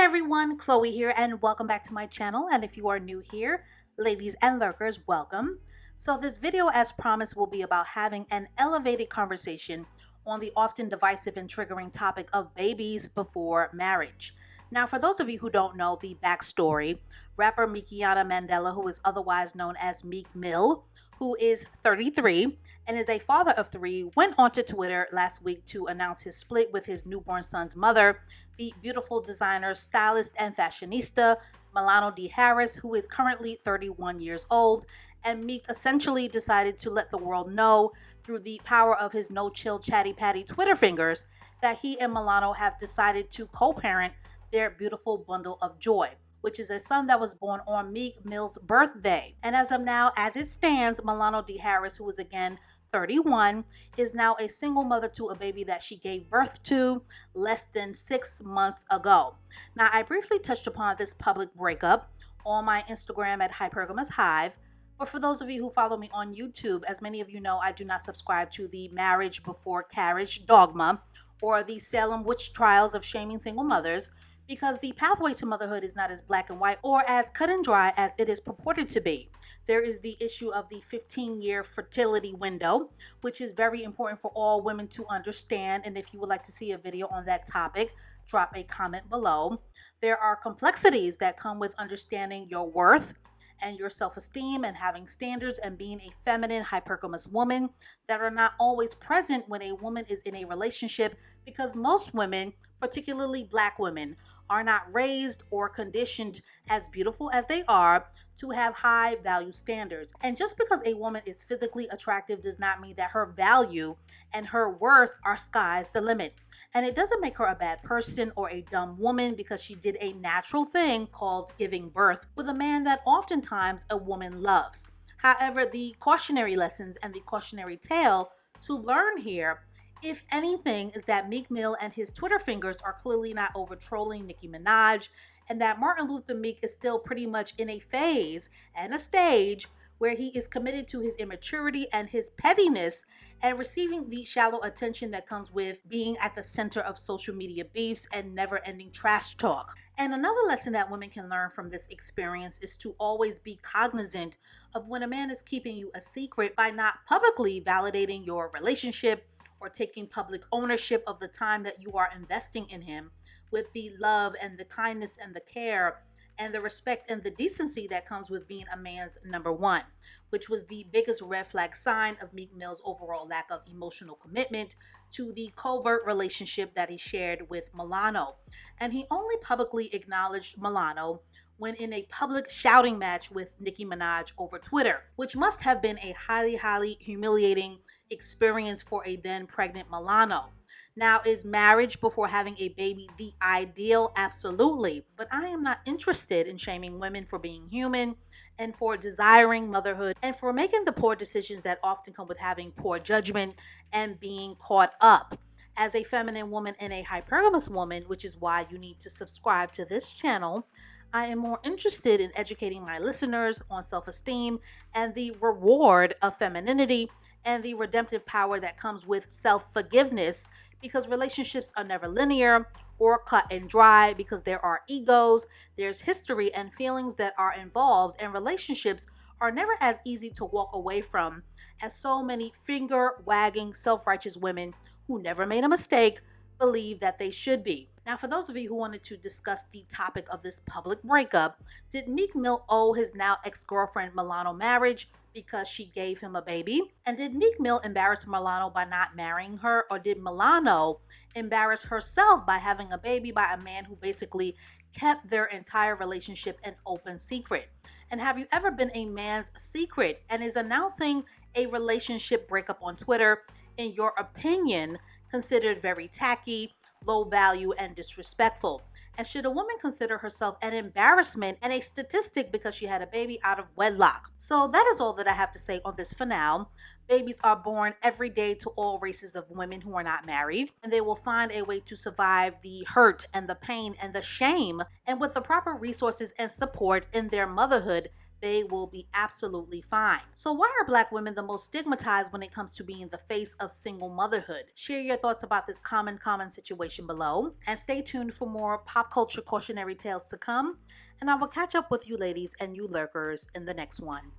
everyone, Chloe here, and welcome back to my channel. And if you are new here, ladies and lurkers, welcome. So, this video, as promised, will be about having an elevated conversation on the often divisive and triggering topic of babies before marriage. Now, for those of you who don't know the backstory, rapper Meekiana Mandela, who is otherwise known as Meek Mill, who is 33 and is a father of three, went onto Twitter last week to announce his split with his newborn son's mother, the beautiful designer, stylist, and fashionista Milano Harris, who is currently 31 years old. And Meek essentially decided to let the world know through the power of his no-chill chatty patty Twitter fingers that he and Milano have decided to co-parent their beautiful bundle of joy, which is a son that was born on Meek Mill's birthday. And as of now, as it stands, Milano Harris, who is again 31, is now a single mother to a baby that she gave birth to less than 6 months ago. Now, I briefly touched upon this public breakup on my Instagram at Hypergamous Hive. But for those of you who follow me on YouTube, as many of you know, I do not subscribe to the marriage before carriage dogma or the Salem witch trials of shaming single mothers, because the pathway to motherhood is not as black and white or as cut and dry as it is purported to be. There is the issue of the 15-year fertility window, which is very important for all women to understand. And if you would like to see a video on that topic, drop a comment below. There are complexities that come with understanding your worth and your self-esteem and having standards and being a feminine, hypergamous woman that are not always present when a woman is in a relationship, because most women, particularly Black women, are not raised or conditioned, as beautiful as they are, to have high value standards. And just because a woman is physically attractive does not mean that her value and her worth are sky's the limit. And it doesn't make her a bad person or a dumb woman because she did a natural thing called giving birth with a man that oftentimes a woman loves. However, the cautionary lessons and the cautionary tale to learn here, if anything, is that Meek Mill and his Twitter fingers are clearly not over trolling Nicki Minaj, and that Martin Luther Meek is still pretty much in a phase and a stage where he is committed to his immaturity and his pettiness and receiving the shallow attention that comes with being at the center of social media beefs and never-ending trash talk. And another lesson that women can learn from this experience is to always be cognizant of when a man is keeping you a secret by not publicly validating your relationship or taking public ownership of the time that you are investing in him, with the love and the kindness and the care and the respect and the decency that comes with being a man's number one, which was the biggest red flag sign of Meek Mill's overall lack of emotional commitment to the covert relationship that he shared with Milano. And he only publicly acknowledged Milano when in a public shouting match with Nicki Minaj over Twitter, which must have been a highly humiliating experience for a then pregnant Milano. Now, is marriage before having a baby the ideal? Absolutely. But I am not interested in shaming women for being human and for desiring motherhood and for making the poor decisions that often come with having poor judgment and being caught up. As a feminine woman and a hypergamous woman, which is why you need to subscribe to this channel, I am more interested in educating my listeners on self-esteem and the reward of femininity and the redemptive power that comes with self-forgiveness, because relationships are never linear or cut and dry, because there are egos, there's history and feelings that are involved, and relationships are never as easy to walk away from as so many finger-wagging, self-righteous women who never made a mistake believe that they should be. Now, for those of you who wanted to discuss the topic of this public breakup, did Meek Mill owe his now ex-girlfriend Milano marriage because she gave him a baby? And did Meek Mill embarrass Milano by not marrying her? Or did Milano embarrass herself by having a baby by a man who basically kept their entire relationship an open secret? And have you ever been a man's secret and is announcing a relationship breakup on Twitter, in your opinion, considered very tacky, low value, and disrespectful? And should a woman consider herself an embarrassment and a statistic because she had a baby out of wedlock? So that is all that I have to say on this for now. Babies are born every day to all races of women who are not married, and they will find a way to survive the hurt and the pain and the shame, and with the proper resources and support in their motherhood, they will be absolutely fine. So why are Black women the most stigmatized when it comes to being the face of single motherhood? Share your thoughts about this common situation below, and stay tuned for more pop culture cautionary tales to come, and I will catch up with you ladies and you lurkers in the next one.